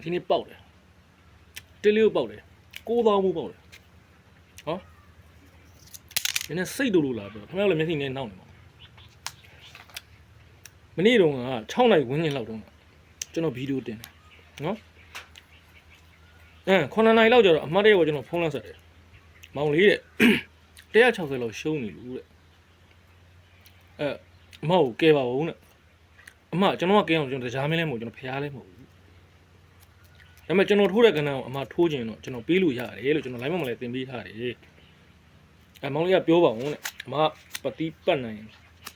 ဒီနေ့ပေါက်တယ်တစ်လေးကိုပေါက်တယ်9000ဘူးပေါက်တယ်ဟောဒီနေ့စိတ်တူလို့လားပြောခင်ဗျားလည်းမျက်စိနဲ့နှောက်နေပါမနေ့တုန်းက6နိုင်ဝန်းကျင်လောက်တုန်းကကျွန်တော်ဗီဒီယိုတင်တယ်နော်9နိုင်လောက်ကျတော့အမှတ်တရကိုကျွန်တော်ဖုန်းလက်ဆက်တယ်မောင်လေးတဲ့160လောက်ရှုံးနေလို့တဲ့အမဟုတ်ကဲပါဦးနဲ့အမကျွန်တော်ကကဲအောင်ကျွန်တော်တရားမင်းလဲမဟုတ်ကျွန်တော်ဖျားလဲမဟုတ်ဘူးဒါပေမဲ့ကျွန်တော်ထိုးတဲ့ကဏ္ဍကိုအမထိုးခြင်းတော့ကျွန်တော်ပေးလို့ရတယ်လို့ကျွန်တော် live မှာလည်းသင်ပေးထားတယ်မောင်လေးကပြောပါဦးတဲ့အမပတိပတ်နိုင်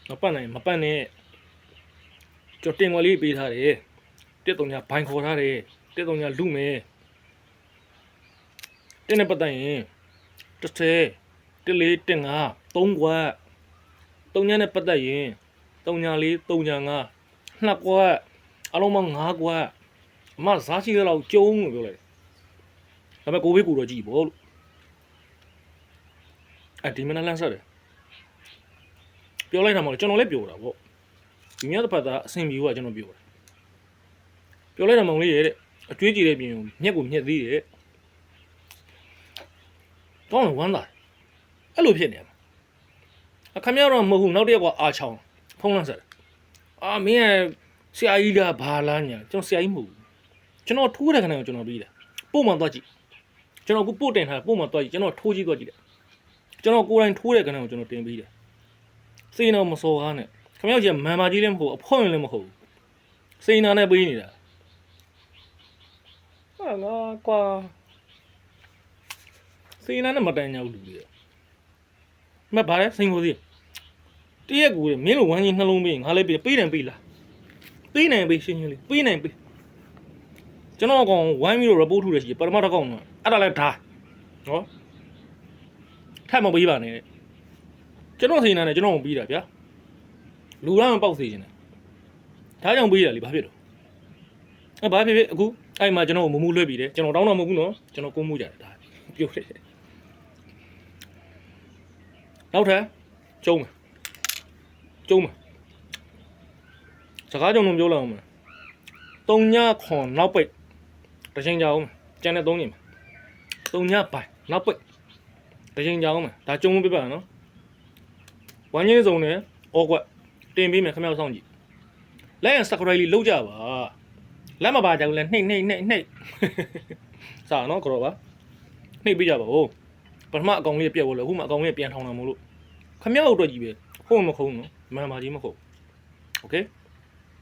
မပတ်နိုင်မပတ်နဲ့ကျွန်တော်တင်ွယ်လေးပေးထားတယ်1-3ညဘိုင်ခေါ်ထားတယ်1-3ညလူမယ်တင်းနဲ့ပတ်သက်ရင်30 1-4 1-5 3ကွက်3ညနဲ့ပတ်သက်ရင်3-4 3-5 2ကွက်အလုံးပေါင်း5ကွက်အမစားရှိသလောက်ကျုံးလို့ပြောလိုက်တယ်ဒါပေမဲ့ကိုဘေးကိုတော့ကြည့်ပေါ့လို့ဒီမနက်လန့်ဆက်တယ်ပြောလိုက်တာမဟုတ်ကျွန်တော်လည်းပြောတာပေါ့ဒီမြတ်တစ်ဖက်သားအဆင်ပြေကကျွန်တော်ပြောတယ်ပြောလိုက်တာမောင်လေးရဲ့တဲ့အကျွေးကြည့်တဲ့ပြင်ညက်ကိုညက်သေးတယ်တော့ဝမ်းသာအဲ့လိုဖြစ်နေမှာအခမရတော့မဟုတ်ဘူးနောက်တစ်ယောက်ကအာချောင်းဖုံးလန့်ဆက်မင်းရဲ့ဆရာကြီးကဘာလားညာကျွန်တော်ဆရာကြီးမဟုတ်ဘူးကျွန်တော်ထိုးတဲ့ခဏကိုကျွန်တော်ပြီးတယ်ပို့မှသွားကြည့်ကျွန်တော်ပို့တင်ထားပို့မှသွားကြည့်ကျွန်တော်ထိုးကြည့်သွားကြည့်တယ်ကျွန်တော်ကိုယ်တိုင်ထိုးတဲ့ခဏကိုကျွန်တော်တင်ပြီးတယ်စိတ်တော့မစော်ကားနဲ့ခမရကြီးကမန်မာကြီးလည်းမဟုတ်အဖွင့်လည်းမဟုတ်စိတ်နာနဲ့ပေးနေတာငါကွာစိတ်နာနဲ့မတန်ကြဘူးလူတွေမဘာလဲစိန်ကိုစီတရက်ကူမင်းလိုဝမ်းကြီးနှလုံးပေးငါလည်းပေးတယ်ပေးလားပေးနိုင်ပေးရှင်းရှင်းလေးပေးနိုင်ပေးကျွန်တော်ကောင်ဝိုင်းပြီးတော့ report ထုတ်ရရှိပထမတစ်ကောင်ကအဲ့ဒါလည်းဓာနော်ထပ်မပေးပါနဲ့ကျွန်တော်စိန်နာနဲ့ကျွန်တော်မပြီးတာဗျာလူရမ်းပေါက်စေခြင်းတယ်ဒါကြောင့်ပေးရလေဘာဖြစ်တော့ဘာဖြစ်အခုအဲ့မှာကျွန်တော်မမူလွှဲပြီးတယ်ကျွန်တော်တောင်းတော့မဟုတ်ဘူးနော်ကျွန်တော်ကိုမှုကြတယ်ဒါပြောတယ်နောက်ထပ်ကျုံးမယ်စကားကြုံလုံးပြောလိုက်အောင်မယ်3ညခွန်နောက်ပိတ်တစ်ချိန်ကြအောင်ကျန်တဲ့3ညမှာ3ညပိုင်နောက်ပိတ်တစ်ချိန်ကြအောင်မယ်ဒါကျုံးပြပါနော်ဝမ်းရင်းစုံနဲ့အော်ကွက်တင်ပေးမယ်ခမောက်ဆောင်ကြည့်လက်ရန်စကရိုက်လေးလောက်ကြပါလက်မပါကြဘူးလဲနှိမ့်စာနော်ကြောပါနှိမ့်ပေးကြပါဦးပထမအကောင်လေးပြက်သွားလို့အခုမှအကောင်လေးပြန်ထောင်တာမို့လို့ခမောက်တော့ကြည့်ပဲဟုတ်မခုံးနော်မန်ပါကြီးမဟုတ်โอเค